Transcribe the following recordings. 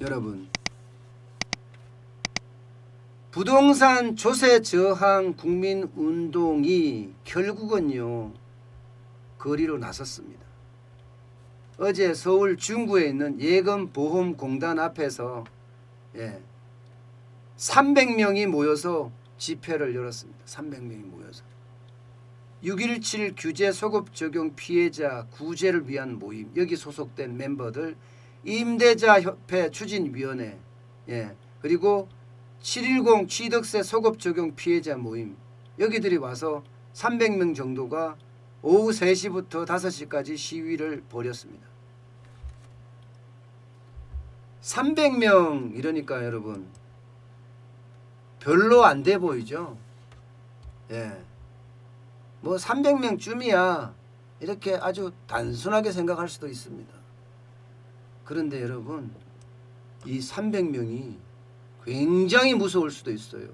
여러분, 부동산 조세 저항 국민운동이 결국은요 거리로 나섰습니다. 어제 서울 중구에 있는 예금보험공단 앞에서 300명이 모여서 집회를 열었습니다. 300명이 모여서 6.17 규제 소급 적용 피해자 구제를 위한 모임, 여기 소속된 멤버들, 임대차 협회 추진위원회, 그리고 710 취득세 소급 적용 피해자 모임, 여기들이 와서 300명 정도가 오후 3시부터 5시까지 시위를 벌였습니다. 300명 이러니까 여러분 별로 안 돼 보이죠? 뭐 300명쯤이야 이렇게 아주 단순하게 생각할 수도 있습니다. 그런데 여러분, 이 300명이 굉장히 무서울 수도 있어요.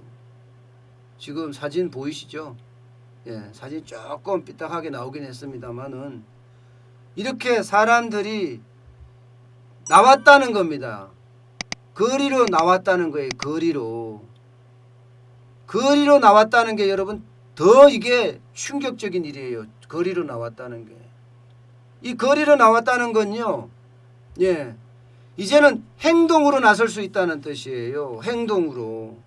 지금 사진 보이시죠? 사진 조금 삐딱하게 나오긴 했습니다만은 이렇게 사람들이 나왔다는 겁니다. 거리로 나왔다는 거예요. 거리로 나왔다는 게 여러분 더 이게 충격적인 일이에요. 거리로 나왔다는 게. 이 거리로 나왔다는 건요, 이제는 행동으로 나설 수 있다는 뜻이에요. 행동으로.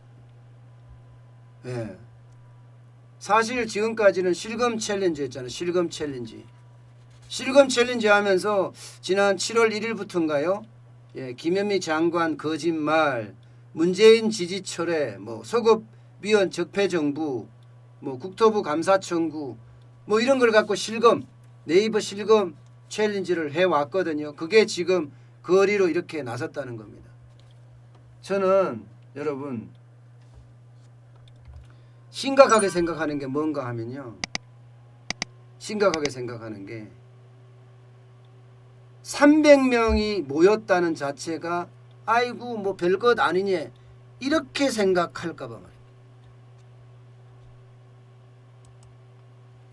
사실 지금까지는 실검 챌린지 했잖아요. 실검 챌린지 하면서 지난 7월 1일부터인가요? 김현미 장관 거짓말, 문재인 지지 철회, 뭐 소급위원 적폐정부, 뭐 국토부 감사 청구, 뭐 이런 걸 갖고 네이버 실검 챌린지를 해왔거든요. 그게 지금 거리로 이렇게 나섰다는 겁니다. 저는 여러분 심각하게 생각하는 게 뭔가 하면요, 심각하게 생각하는 게 300명이 모였다는 자체가 아이고 뭐 별것 아니냐 이렇게 생각할까 봐 말이에요.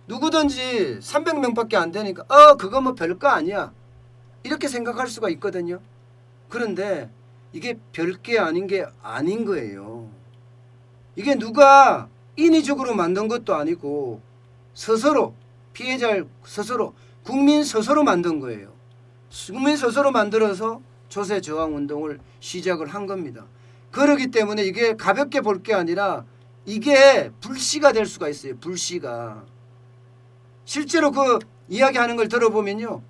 누구든지 300명밖에 안 되니까 그거 뭐 별거 아니야 이렇게 생각할 수가 있거든요. 그런데 이게 별게 아닌 게 아닌 거예요. 이게 누가 인위적으로 만든 것도 아니고 스스로, 피해자를 스스로, 국민 스스로 만든 거예요. 국민 스스로 만들어서 조세 저항 운동을 시작을 한 겁니다. 그렇기 때문에 이게 가볍게 볼 게 아니라 이게 불씨가 될 수가 있어요. 불씨가. 실제로 그 이야기하는 걸 들어보면요,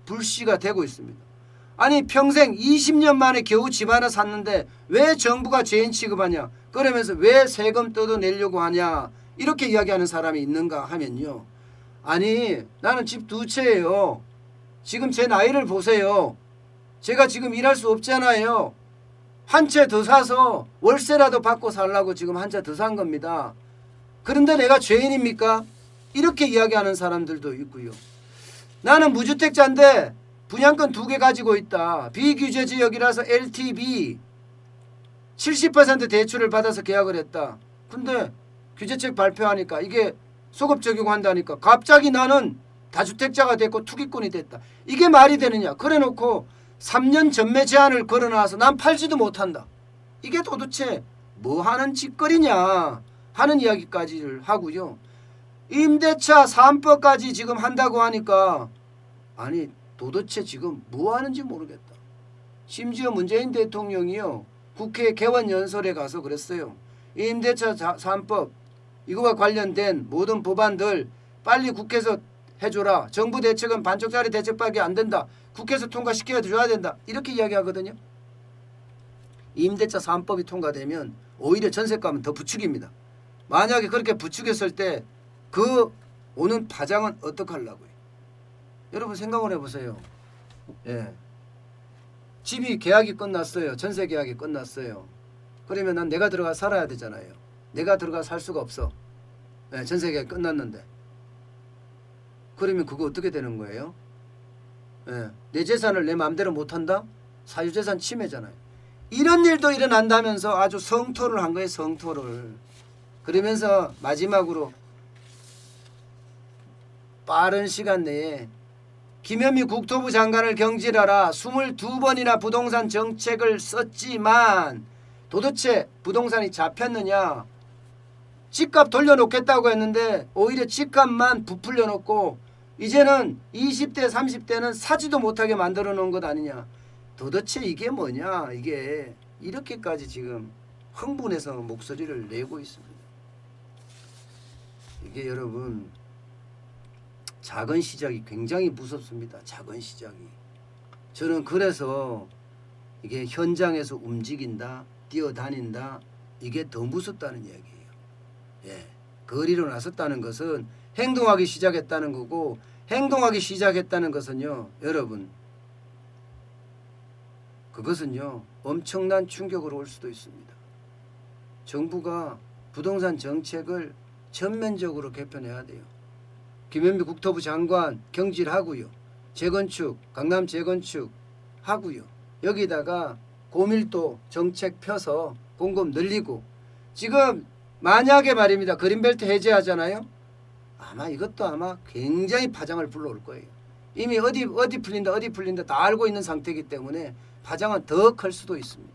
불씨가 되고 있습니다. 아니 평생 20년 만에 겨우 집 하나 샀는데 왜 정부가 죄인 취급하냐, 그러면서 왜 세금 뜯어내려고 하냐 이렇게 이야기하는 사람이 있는가 하면요, 아니 나는 집 2채예요. 지금 제 나이를 보세요. 제가 지금 일할 수 없잖아요. 한 채 더 사서 월세라도 받고 살라고 지금 한 채 더 산 겁니다. 그런데 내가 죄인입니까? 이렇게 이야기하는 사람들도 있고요. 나는 무주택자인데 분양권 2개 가지고 있다. 비규제 지역이라서 LTV 70% 대출을 받아서 계약을 했다. 근데 규제책 발표하니까 이게 소급 적용한다니까 갑자기 나는 다주택자가 됐고 투기꾼이 됐다. 이게 말이 되느냐. 그래놓고 3년 전매 제한을 걸어놔서 난 팔지도 못한다. 이게 도대체 뭐 하는 짓거리냐 하는 이야기까지를 하고요. 임대차 3법까지 지금 한다고 하니까 아니 도대체 지금 뭐 하는지 모르겠다. 심지어 문재인 대통령이요, 국회 개원연설에 가서 그랬어요. 임대차 3법 이거와 관련된 모든 법안들 빨리 국회에서 해줘라. 정부 대책은 반쪽짜리 대책밖에 안 된다. 국회에서 통과시켜야 줘야 된다. 이렇게 이야기하거든요. 임대차 3법이 통과되면 오히려 전세값은 더 부추깁니다. 만약에 그렇게 부추겼을 때 그 오는 파장은 어떡하려고요? 여러분 생각을 해보세요. 집이 계약이 끝났어요. 전세 계약이 끝났어요. 그러면 난 내가 들어가 살아야 되잖아요. 내가 들어가 살 수가 없어. 전세 계약이 끝났는데. 그러면 그거 어떻게 되는 거예요? 내 재산을 내 마음대로 못한다? 사유재산 침해잖아요. 이런 일도 일어난다면서 아주 성토를 한 거예요. 성토를. 그러면서 마지막으로 빠른 시간 내에 김현미 국토부 장관을 경질하라 22번이나 부동산 정책을 썼지만 도대체 부동산이 잡혔느냐. 집값 돌려놓겠다고 했는데 오히려 집값만 부풀려 놓고 이제는 20대 30대는 사지도 못하게 만들어 놓은 것 아니냐. 도대체 이게 뭐냐. 이게 이렇게까지 지금 흥분해서 목소리를 내고 있습니다. 이게 여러분 작은 시작이 굉장히 무섭습니다. 작은 시작이. 저는 그래서 이게 현장에서 움직인다, 뛰어다닌다, 이게 더 무섭다는 이야기예요. 예, 거리로 나섰다는 것은 행동하기 시작했다는 거고, 행동하기 시작했다는 것은요, 여러분, 그것은요 엄청난 충격으로 올 수도 있습니다. 정부가 부동산 정책을 전면적으로 개편해야 돼요. 김현미 국토부 장관 경질하고요. 재건축, 강남 재건축 하고요. 여기다가 고밀도 정책 펴서 공급 늘리고, 지금 만약에 말입니다. 그린벨트 해제하잖아요. 아마 이것도 아마 굉장히 파장을 불러올 거예요. 이미 어디 풀린다 다 알고 있는 상태이기 때문에 파장은 더 클 수도 있습니다.